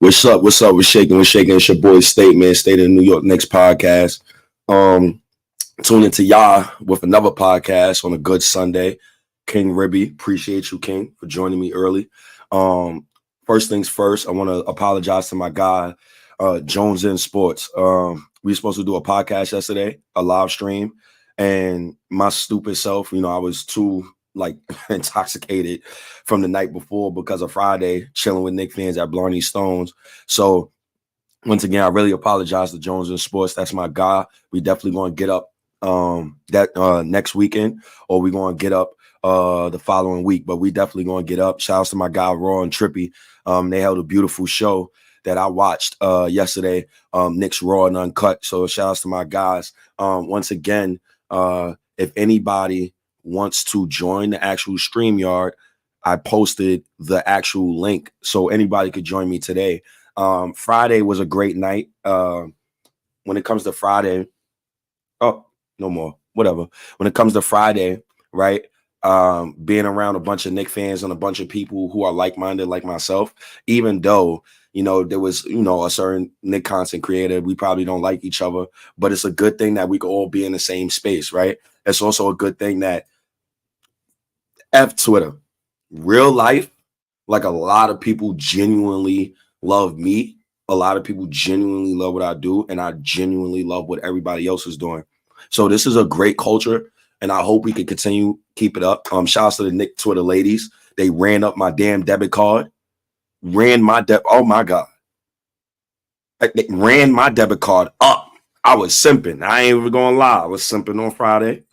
What's up? What's up? We're shaking. We're shaking. It's your boy State, man. State of the New York Knicks podcast. Um, Tune into y'all with another podcast on a good Sunday. King Ribby, appreciate you, King, for joining me early. Um, First things first, I want to apologize to my guy, Jones in Sports. We were supposed to do a podcast yesterday, a live stream, and my stupid self, I was too intoxicated from the night before because of Friday, chilling with Knicks fans at Blarney Stones. So once again, I really apologize to Jones in Sports. That's my guy. We definitely going to get up that next weekend, or we're going to get up the following week, but we definitely going to get up. Shout out to my guy Raw and Trippy. They held a beautiful show that I watched yesterday, Knicks Raw and Uncut. So shout out to my guys. Once again, if anybody wants to join the actual StreamYard, I posted the actual link so anybody could join me today. Friday was a great night. When it comes to Friday, oh, no more, whatever. When it comes to Friday, right? Being around a bunch of Knicks fans and a bunch of people who are like-minded like myself, even though, there was, a certain Knicks content creator, we probably don't like each other, but it's a good thing that we could all be in the same space, right? It's also a good thing that F Twitter, real life, like a lot of people genuinely love me. A lot of people genuinely love what I do, and I genuinely love what everybody else is doing. So this is a great culture, and I hope we can continue keep it up. Shout out to the Knicks Twitter ladies. They ran up my damn debit card. Oh my God. They ran my debit card up. I was simping. I ain't even gonna lie. I was simping on Friday.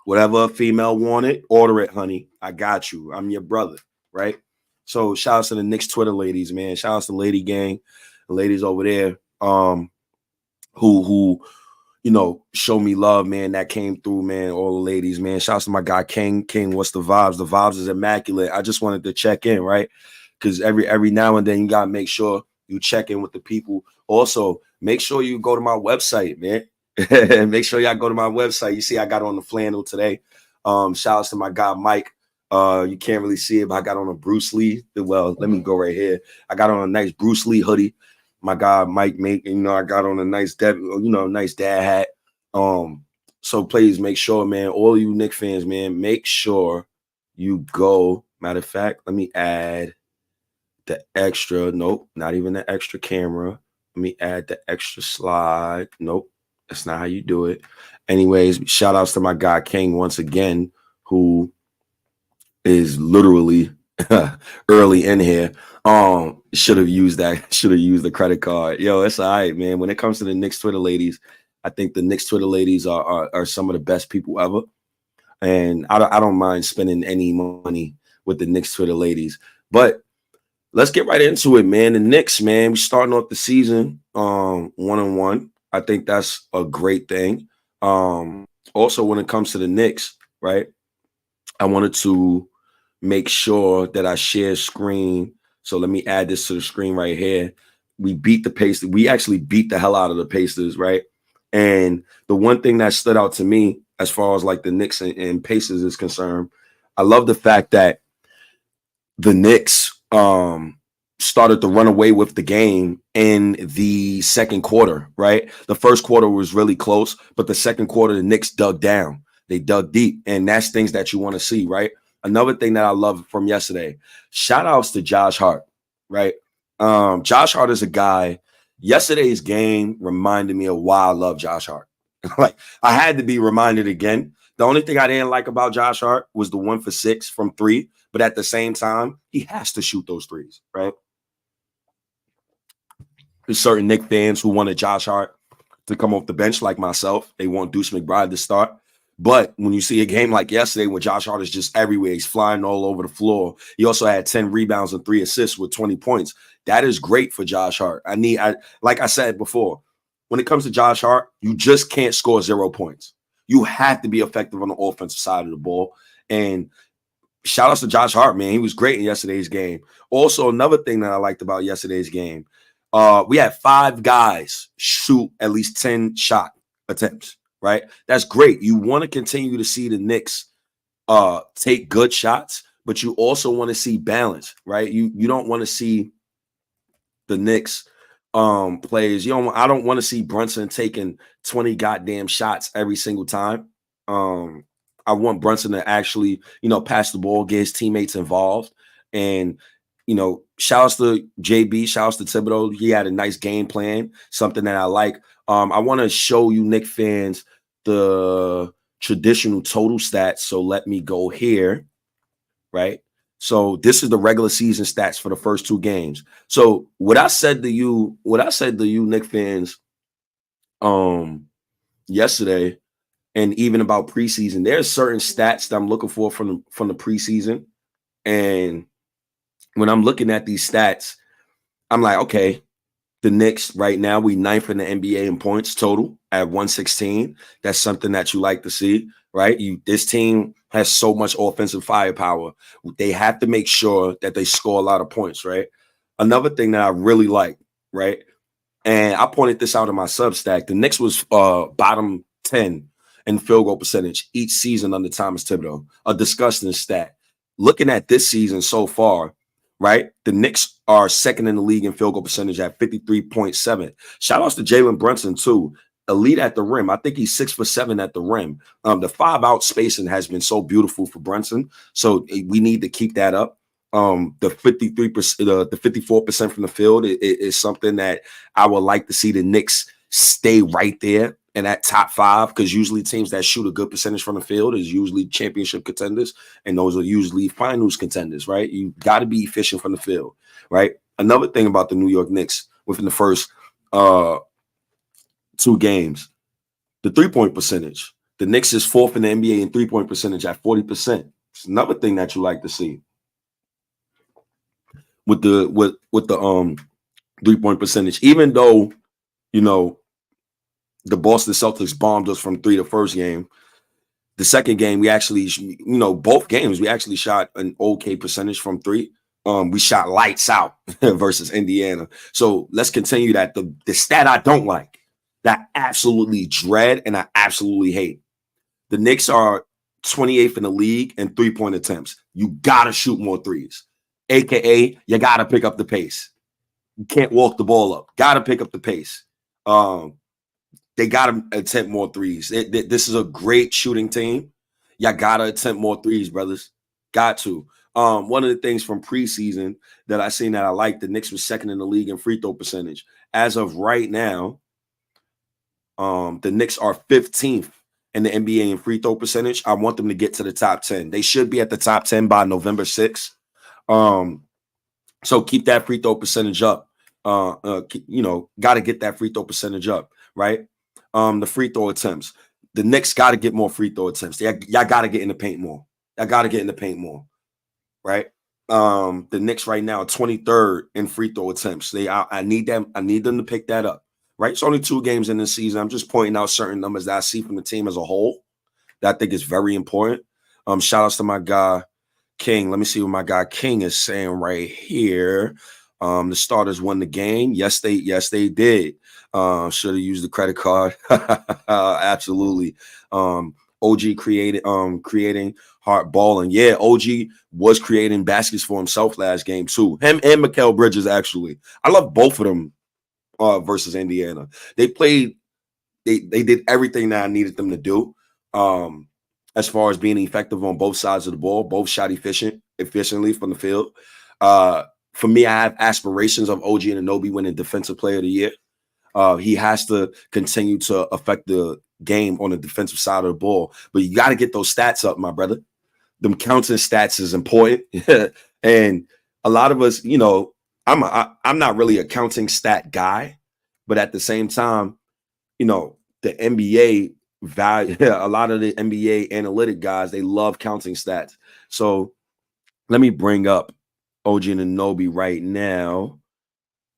Whatever a female wanted, order it, honey. I got you. I'm your brother, right? So shout out to the Knicks Twitter ladies, man. Shout out to Lady Gang, the ladies over there, who show me love, man. That came through, man. All the ladies, man. Shout out to my guy King. King, what's the vibes? The vibes is immaculate. I just wanted to check in, right? Because every now and then you gotta make sure you check in with the people. Also, make sure you go to my website, man. Make sure y'all go to my website. You see, I got on the flannel today. Shout out to my guy Mike. You can't really see it, but I got on a Bruce Lee. Well, let me go right here. I got on a nice Bruce Lee hoodie. My guy Mike I got on a nice nice dad hat. So please make sure, man, all you Knicks fans, man, make sure you go. Matter of fact, let me add the extra. Nope, not even the extra camera. Let me add the extra slide. Nope, that's not how you do it. Anyways, shout outs to my guy King once again, who is literally early in here. Should have used the credit card. Yo, it's all right, man. When it comes to the Knicks Twitter ladies, I think the Knicks Twitter ladies are some of the best people ever. And I don't mind spending any money with the Knicks Twitter ladies. But let's get right into it, man. The Knicks, man, we're starting off the season 1-1. I think that's a great thing. Also, when it comes to the Knicks, right, I wanted to make sure that I share screen. So let me add this to the screen right here. We beat the Pacers. We actually beat the hell out of the Pacers, right? And the one thing that stood out to me as far as like the Knicks and Pacers is concerned, I love the fact that the Knicks started to run away with the game in the second quarter, right? The first quarter was really close, but the second quarter, the Knicks dug down. They dug deep, and that's things that you want to see, right? Another thing that I love from yesterday, shout outs to Josh Hart, right? Josh Hart is a guy. Yesterday's game reminded me of why I love Josh Hart. Like, I had to be reminded again. The only thing I didn't like about Josh Hart was the 1 for 6 from 3, but at the same time, he has to shoot those threes, right? There's certain Knicks fans who wanted Josh Hart to come off the bench like myself. They want Deuce McBride to start. But when you see a game like yesterday where Josh Hart is just everywhere, he's flying all over the floor. He also had 10 rebounds and 3 assists with 20 points. That is great for Josh Hart. Like I said before, when it comes to Josh Hart, you just can't score 0 points. You have to be effective on the offensive side of the ball. And shout outs to Josh Hart, man. He was great in yesterday's game. Also, another thing that I liked about yesterday's game, we had 5 guys shoot at least 10 shot attempts. Right, that's great. You want to continue to see the Knicks take good shots, but you also want to see balance, right? You don't want to see the Knicks players. I don't want to see Brunson taking 20 goddamn shots every single time. I want Brunson to actually, pass the ball, get his teammates involved. And, shout outs to JB, shout outs to Thibodeau. He had a nice game plan, something that I like. I want to show you Knicks fans the traditional total stats. So let me go here, right? So this is the regular season stats for the first 2 games. So what I said to you, Knicks fans, yesterday, and even about preseason, there's certain stats that I'm looking for from the preseason. And when I'm looking at these stats, I'm like, okay, the Knicks right now, we 9th in the NBA in points total at 116. That's something that you like to see, right? This team has so much offensive firepower. They have to make sure that they score a lot of points, right? Another thing that I really like, right? And I pointed this out in my Substack. The Knicks was bottom 10 in field goal percentage each season under Thomas Thibodeau. A disgusting stat. Looking at this season so far, right? The Knicks are second in the league in field goal percentage at 53.7. Shout outs to Jalen Brunson, too. Elite at the rim. I think he's 6 for 7 at the rim. The 5-out spacing has been so beautiful for Brunson. So we need to keep that up. The 53%, the 54% from the field is something that I would like to see the Knicks stay right there in that top 5, because usually teams that shoot a good percentage from the field is usually championship contenders, and those are usually finals contenders, right? You got to be efficient from the field, right? Another thing about the New York Knicks within the first 2 games, the 3-point percentage. The Knicks is 4th in the NBA in 3-point percentage at 40%. It's another thing that you like to see. With the 3-point percentage, even though the Boston Celtics bombed us from 3 the first game, the second game we actually, both games we actually shot an okay percentage from 3. We shot lights out versus Indiana. So let's continue that. The stat I don't like, that I absolutely dread and I absolutely hate. The Knicks are 28th in the league in 3-point attempts. You gotta shoot more threes. AKA, you got to pick up the pace. You can't walk the ball up. Got to pick up the pace. They got to attempt more threes. This is a great shooting team. You got to attempt more threes, brothers. Got to. One of the things from preseason that I seen that I like, the Knicks was second in the league in free throw percentage. As of right now, the Knicks are 15th in the NBA in free throw percentage. I want them to get to the top 10. They should be at the top 10 by November 6th. So keep that free throw percentage up. Got to get that free throw percentage up, right? The free throw attempts. The Knicks got to get more free throw attempts. Y'all got to get in the paint more. Y'all got to get in the paint more, right? The Knicks right now are 23rd in free throw attempts. I need them to pick that up, right? It's only 2 games in this season. I'm just pointing out certain numbers that I see from the team as a whole that I think is very important. Shout outs to my guy King. Let me see what my guy King is saying right here. The starters won the game. Yes, they did. Should have used the credit card. Absolutely. OG creating hard balling. Yeah, OG was creating baskets for himself last game too. Him and Mikal Bridges, actually. I love both of them versus Indiana. They did everything that I needed them to do. As far as being effective on both sides of the ball, both shot efficiently from the field. For me, I have aspirations of OG Anunoby winning Defensive Player of the Year. He has to continue to affect the game on the defensive side of the ball. But you got to get those stats up, my brother. Them counting stats is important. And a lot of us, I'm not really a counting stat guy. But at the same time, the NBA value, a lot of the NBA analytic guys, they love counting stats. So let me bring up OG Anunoby right now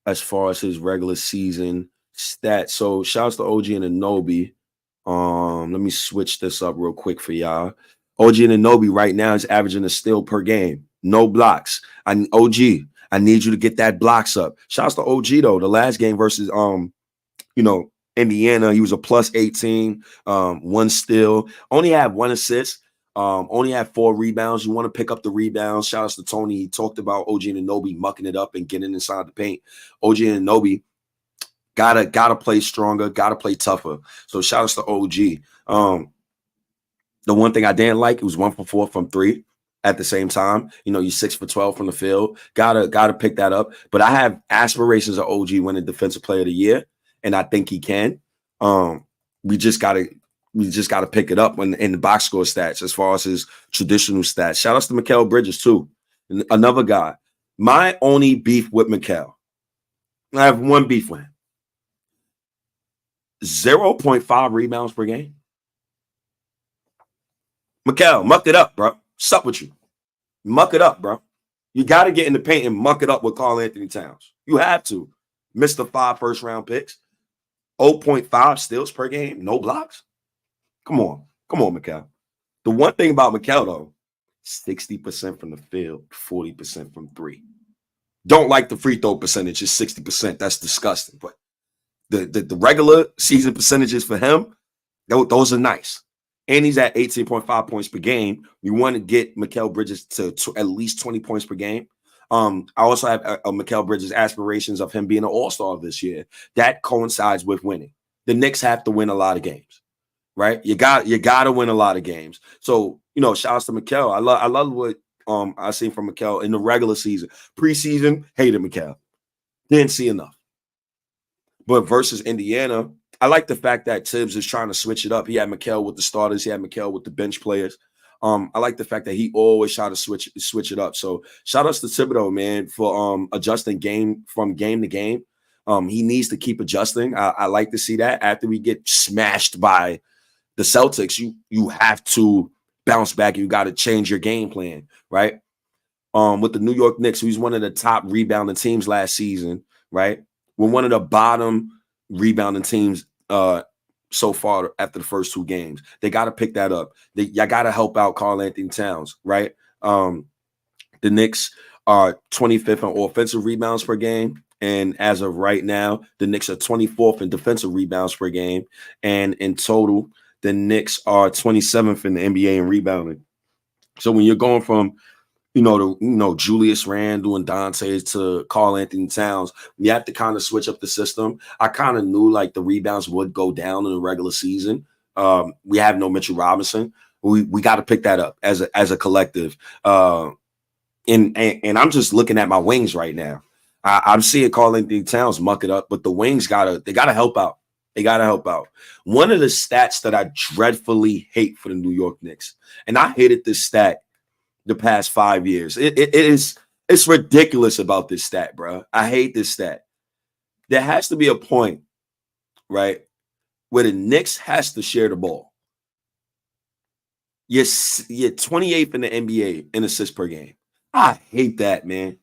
as far as his regular season stats. So shouts to OG Anunoby. Let me switch this up real quick for y'all. OG Anunoby right now is averaging a steal per game. No blocks. OG, I need you to get that blocks up. Shouts to OG though. The last game versus Indiana, he was a plus 18, 1 steal, only had 1 assist. Only had 4 rebounds. You want to pick up the rebounds. Shout out to Tony. He talked about OG Anunoby mucking it up and getting inside the paint. OG Anunoby gotta play stronger, gotta play tougher. So shout out to OG. The one thing I didn't like, it was 1 for 4 from 3 at the same time. You know, you 6 for 12 from the field. Gotta pick that up. But I have aspirations of OG winning Defensive Player of the Year, and I think he can. We just gotta pick it up when in the box score stats as far as his traditional stats. Shout out to Mikal Bridges too, another guy. My only beef with Mikal, I have one beef with him. 0.5 rebounds per game. Mikal, muck it up, bro. What's up with you? Muck it up, bro. You got to get in the paint and muck it up with Karl-Anthony Towns. You have to. Mr. 5 first-round picks. 0.5 steals per game. No blocks. Come on, Mikal. The one thing about Mikal, though, 60% from the field, 40% from 3. Don't like the free throw percentage. It's 60%. That's disgusting. But the regular season percentages for him, those are nice. And he's at 18.5 points per game. We want to get Mikal Bridges to at least 20 points per game. I also have Mikal Bridges aspirations of him being an all-star this year. That coincides with winning. The Knicks have to win a lot of games, right? You got to win a lot of games. So, you know, shout out to Mikal. I love what I seen from Mikal in the regular season. Preseason, hated Mikal. Didn't see enough. But versus Indiana, I like the fact that Tibbs is trying to switch it up. He had Mikal with the starters. He had Mikal with the bench players. I like the fact that he always try to switch it up. So shout outs to Thibodeau, man, for adjusting game from game to game. He needs to keep adjusting. I like to see that. After we get smashed by the Celtics, you have to bounce back. You got to change your game plan, right? With the New York Knicks, who's one of the top rebounding teams last season, right? We're one of the bottom rebounding teams so far after the first 2 games. They got to pick that up. Y'all got to help out Karl-Anthony Towns, right? The Knicks are 25th on offensive rebounds per game. And as of right now, the Knicks are 24th in defensive rebounds per game. And in total, the Knicks are 27th in the NBA in rebounding. So when you're going from Julius Randle and Dante to Karl-Anthony Towns, you have to kind of switch up the system. I kind of knew like the rebounds would go down in the regular season. We have no Mitchell Robinson. We got to pick that up as a collective. And I'm just looking at my wings right now. I'm seeing Karl-Anthony Towns muck it up, but the wings gotta help out. They gotta help out. One of the stats that I dreadfully hate for the New York Knicks, and I hated this stat the past 5 years. It's ridiculous about this stat, bro. I hate this stat. There has to be a point, right, where the Knicks has to share the ball. You're 28th in the NBA in assists per game. I hate that, man.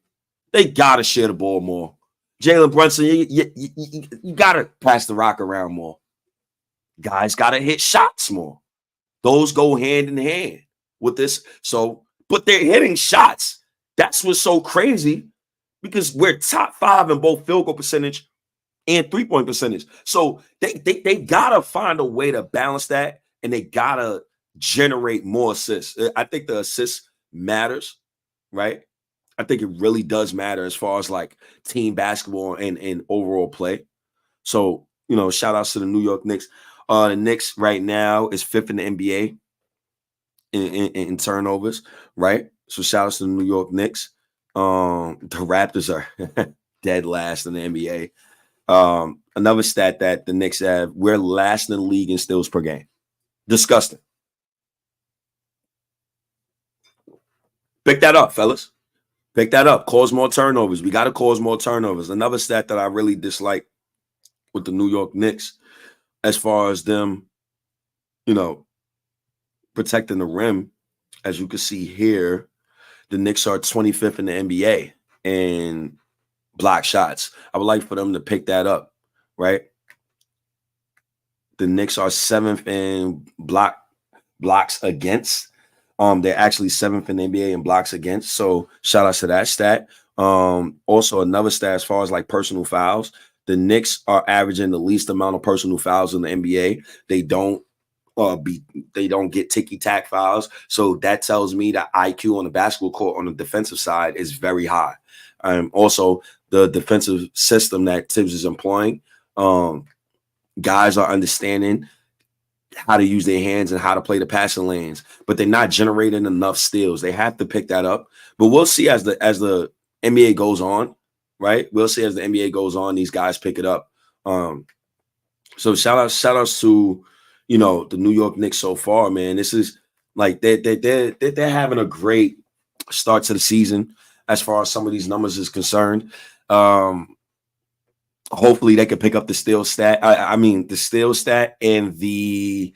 They gotta share the ball more. Jalen Brunson, you gotta pass the rock around more. Guys gotta hit shots more. Those go hand in hand with this. So, but they're hitting shots. That's what's so crazy because we're top 5 in both field goal percentage and 3-point percentage. So they gotta find a way to balance that, and they gotta generate more assists. I think the assists matters, right? I think it really does matter as far as like team basketball and overall play. So, shout outs to the New York Knicks. The Knicks right now is 5th in the NBA in turnovers, right? So shout outs to the New York Knicks. The Raptors are dead last in the NBA. Another stat that the Knicks have, we're last in the league in steals per game. Disgusting. Pick that up, fellas. Pick that up. Cause more turnovers. We got to cause more turnovers. Another stat that I really dislike with the New York Knicks, as far as them, protecting the rim, as you can see here, the Knicks are 25th in the NBA in block shots. I would like for them to pick that up, right? The Knicks are 7th in blocks against. They're actually 7th in the NBA in blocks against. So shout out to that stat. Also another stat as far as like personal fouls. The Knicks are averaging the least amount of personal fouls in the NBA. They don't they don't get ticky-tack fouls. So that tells me that IQ on the basketball court on the defensive side is very high. Also, the defensive system that Tibbs is employing, guys are understanding how to use their hands and how to play the passing lanes, but they're not generating enough steals. They have to pick that up. But we'll see as the NBA goes on, right? We'll see as the NBA goes on, these guys pick it up. So shout outs to, you know, the New York Knicks so far, man. This is like they're having a great start to the season as far as some of these numbers is concerned. Hopefully they can pick up the steal stat. I mean, the steal stat and the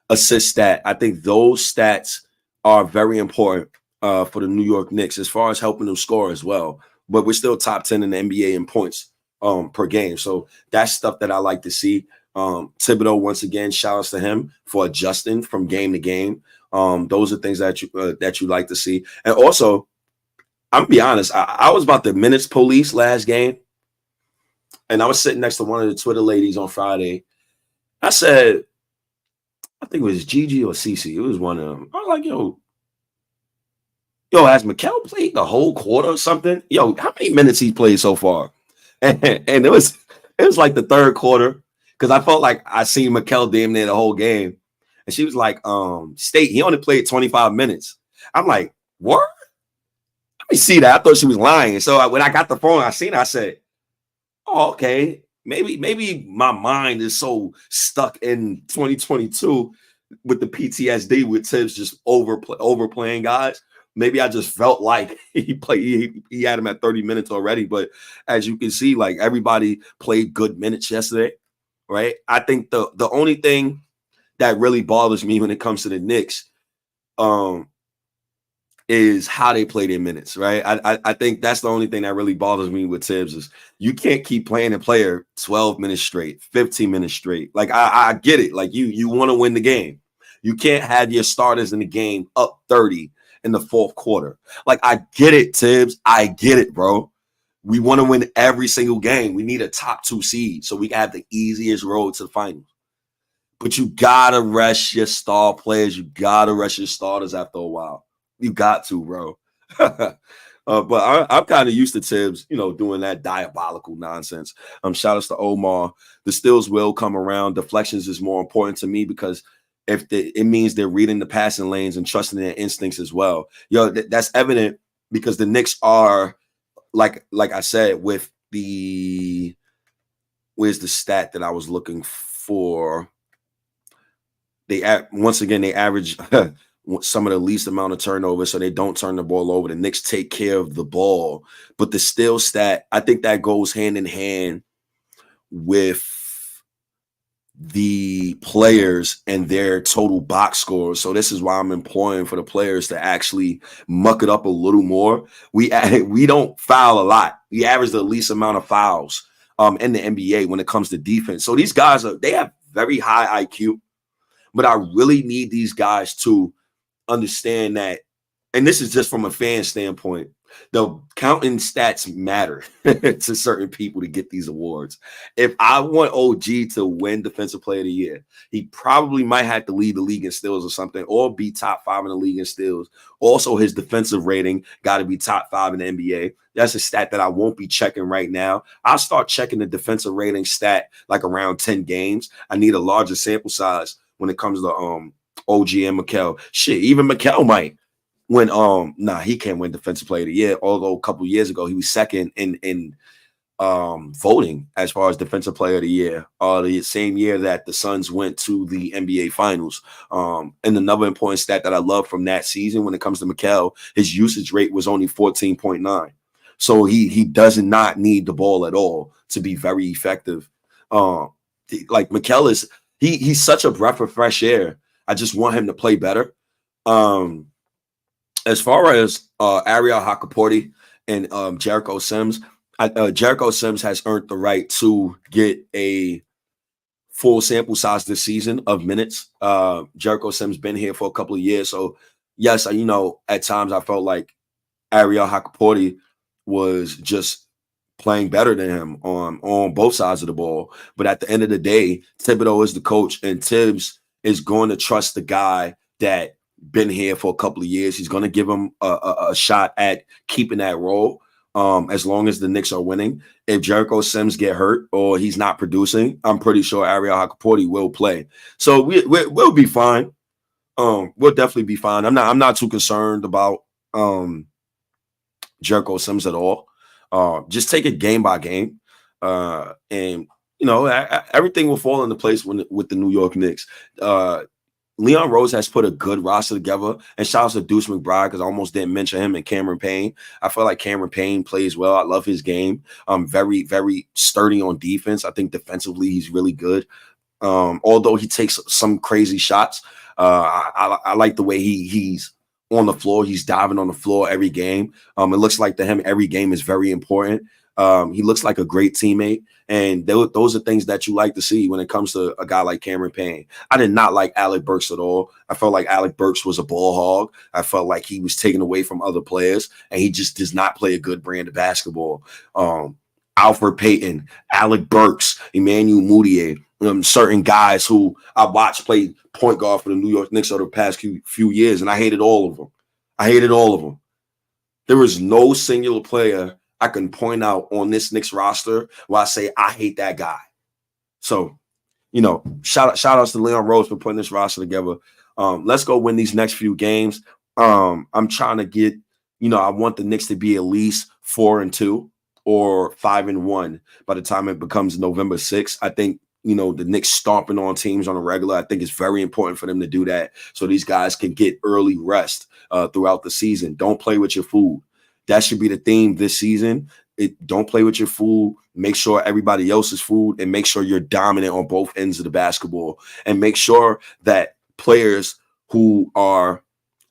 assist stat. I think those stats are very important for the New York Knicks as far as helping them score as well. But we're still top 10 in the NBA in points per game. So that's stuff that I like to see. Thibodeau, once again, shout outs to him for adjusting from game to game. Those are things that you like to see. And also, I'm gonna be honest, I was about the minutes police last game. And I was sitting next to one of the Twitter ladies on Friday. I said, I think it was Gigi or Cece. It was one of them. I was like, yo, has Mikal played the whole quarter or something? Yo, how many minutes he played so far? And it was like the third quarter, because I felt like I seen Mikal damn near the whole game. And she was like, State, he only played 25 minutes. I'm like, what? Let me see that. I thought she was lying. So when I got the phone, I seen it, I said, oh, okay. Maybe my mind is so stuck in 2022 with the PTSD with Tibbs just overplaying guys. Maybe I just felt like he had him at 30 minutes already. But as you can see, like, everybody played good minutes yesterday, right? I think the only thing that really bothers me when it comes to the Knicks is how they play their minutes, right? I think that's the only thing that really bothers me with Tibbs is you can't keep playing a player 12 minutes straight, 15 minutes straight. Like, I get it. Like, you want to win the game. You can't have your starters in the game up 30 in the fourth quarter. Like, I get it, Tibbs. I get it, bro. We want to win every single game. We need a top 2 seed so we can have the easiest road to the finals. But you got to rest your star players. You got to rest your starters after a while. You got to, bro. But I'm kind of used to Tibbs, you know, doing that diabolical nonsense. Shout outs to Omar. The steals will come around. Deflections is more important to me because it means they're reading the passing lanes and trusting their instincts as well. Yo, that's evident because the Knicks are, like I said, with the, where's the stat that I was looking for? Once again, they average some of the least amount of turnovers, so they don't turn the ball over. The Knicks take care of the ball. But the steal stat, I think that goes hand in hand with the players and their total box scores. So this is why I'm imploring for the players to actually muck it up a little more. We don't foul a lot. We average the least amount of fouls in the NBA when it comes to defense. So these guys they have very high IQ, but I really need these guys to understand that, and this is just from a fan standpoint, the counting stats matter to certain people to get these awards. If I want OG to win Defensive Player of the Year, he probably might have to lead the league in steals or something, or be top 5 in the league in steals. Also, his defensive rating got to be top 5 in the NBA. That's a stat that I won't be checking right now. I'll start checking the defensive rating stat like around 10 games. I need a larger sample size when it comes to OG and Mikal. Shit, even Mikal might win. He can't win Defensive Player of the Year. Although a couple years ago he was second in voting as far as Defensive Player of the Year. The same year that the Suns went to the NBA Finals. And another important stat that I love from that season when it comes to Mikal, his usage rate was only 14.9. So he does not need the ball at all to be very effective. Like Mikal is he's such a breath of fresh air. I just want him to play better. As far as Ariel Hakaporti and Jericho Sims, Jericho Sims has earned the right to get a full sample size this season of minutes. Jericho Sims been here for a couple of years. So, yes, at times I felt like Ariel Hakaporti was just playing better than him on both sides of the ball. But at the end of the day, Thibodeau is the coach, and Tibbs is going to trust the guy that been here for a couple of years. He's going to give him a shot at keeping that role. As long as the Knicks are winning. If Jericho Sims get hurt or he's not producing, I'm pretty sure Ariel Hakaporti will play. So we'll be fine. We'll definitely be fine. I'm not too concerned about Jericho Sims at all. Just take it game by game, and everything will fall into place with the New York Knicks. Leon Rose has put a good roster together, and shout out to Deuce McBride because I almost didn't mention him and Cameron Payne. I feel like Cameron Payne plays well. I love his game. Very, very sturdy on defense. I think defensively he's really good. Although he takes some crazy shots, I like the way he's on the floor. He's diving on the floor every game. It looks like to him every game is very important. He looks like a great teammate, and those are things that you like to see when it comes to a guy like Cameron Payne. I did not like Alec Burks at all. I felt like Alec Burks was a ball hog. I felt like he was taken away from other players, and he just does not play a good brand of basketball. Alfred Payton, Alec Burks, Emmanuel Mudiay, certain guys who I watched play point guard for the New York Knicks over the past few years, and I hated all of them. There is no singular player I can point out on this Knicks roster where I say I hate that guy. So, shout outs to Leon Rose for putting this roster together. Let's go win these next few games. I'm trying to get, I want the Knicks to be at least 4-2 or 5-1 by the time it becomes November 6th. I think, the Knicks stomping on teams on a regular. I think it's very important for them to do that so these guys can get early rest throughout the season. Don't play with your food. That should be the theme this season. Don't play with your food. Make sure everybody else's food, and make sure you're dominant on both ends of the basketball. And make sure that players who are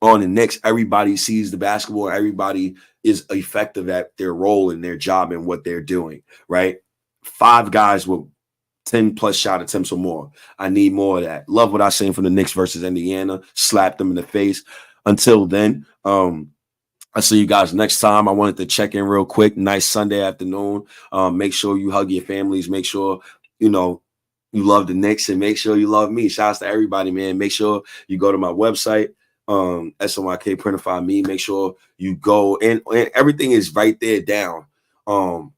on the Knicks, everybody sees the basketball. Everybody is effective at their role and their job and what they're doing, right? 5 guys with 10-plus shot attempts or more. I need more of that. Love what I seen from the Knicks versus Indiana. Slapped them in the face. Until then, I'll see you guys next time. I wanted to check in real quick. Nice Sunday afternoon. Make sure you hug your families. Make sure, you love the Knicks, and make sure you love me. Shouts to everybody, man. Make sure you go to my website, SNYK Printify Me. Make sure you go, and everything is right there down on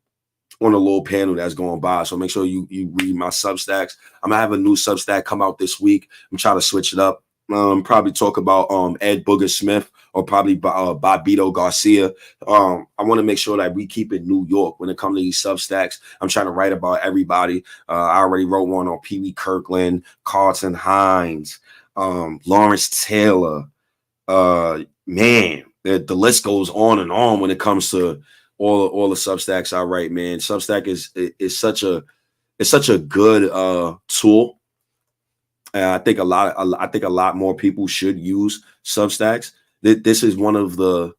a little panel that's going by. So make sure you read my Substacks. I'm going to have a new Substack come out this week. I'm trying to switch it up. Probably talk about Ed Booger Smith or probably Bobito Garcia. I want to make sure that we keep it New York when it comes to these Substacks. I'm trying to write about everybody. I already wrote one on Pee Wee Kirkland, Carlton Hines, Lawrence Taylor. Man, the list goes on and on when it comes to all the Substacks I write, man. Substack is such a good tool. I think a lot more people should use Substacks. This is one of the,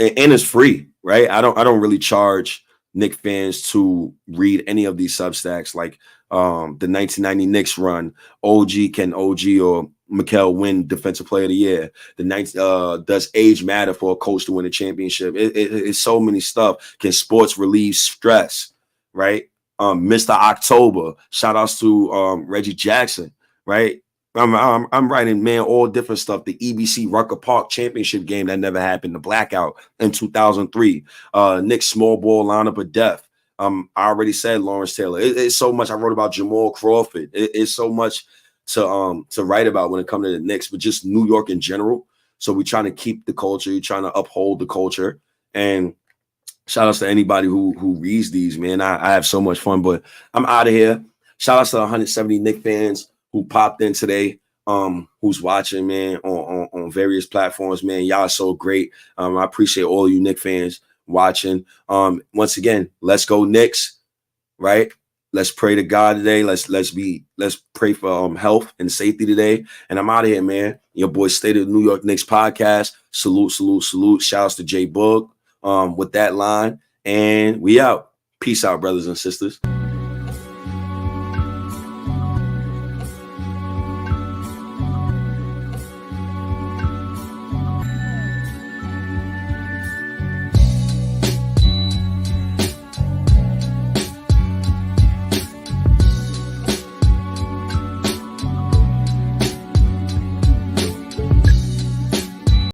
and it's free, right? I don't really charge Knicks fans to read any of these Substacks, like the 1990 Knicks run. Can OG or Mikal win Defensive Player of the Year? Does age matter for a coach to win a championship? It's so many stuff. Can sports relieve stress, right? Mr. October. Shout outs to Reggie Jackson. Right, I'm writing, man, all different stuff. The EBC Rucker Park championship game that never happened, the blackout in 2003. Knicks small ball lineup of death. I already said Lawrence Taylor. It's so much. I wrote about Jamal Crawford. It's so much to write about when it comes to the Knicks, but just New York in general. So we're trying to keep the culture. You're trying to uphold the culture. And shout outs to anybody who reads these, man. I have so much fun, but I'm out of here. Shout outs to 170 Knicks fans who popped in today, who's watching, man, on various platforms, man. Y'all are so great. I appreciate all you Knicks fans watching. Once again, let's go Knicks, right? Let's pray to God today. Let's pray for health and safety today. And I'm out of here, man. Your boy State of New York Knicks podcast. Salute, salute, salute. Shouts to J Boog with that line. And we out. Peace out, brothers and sisters.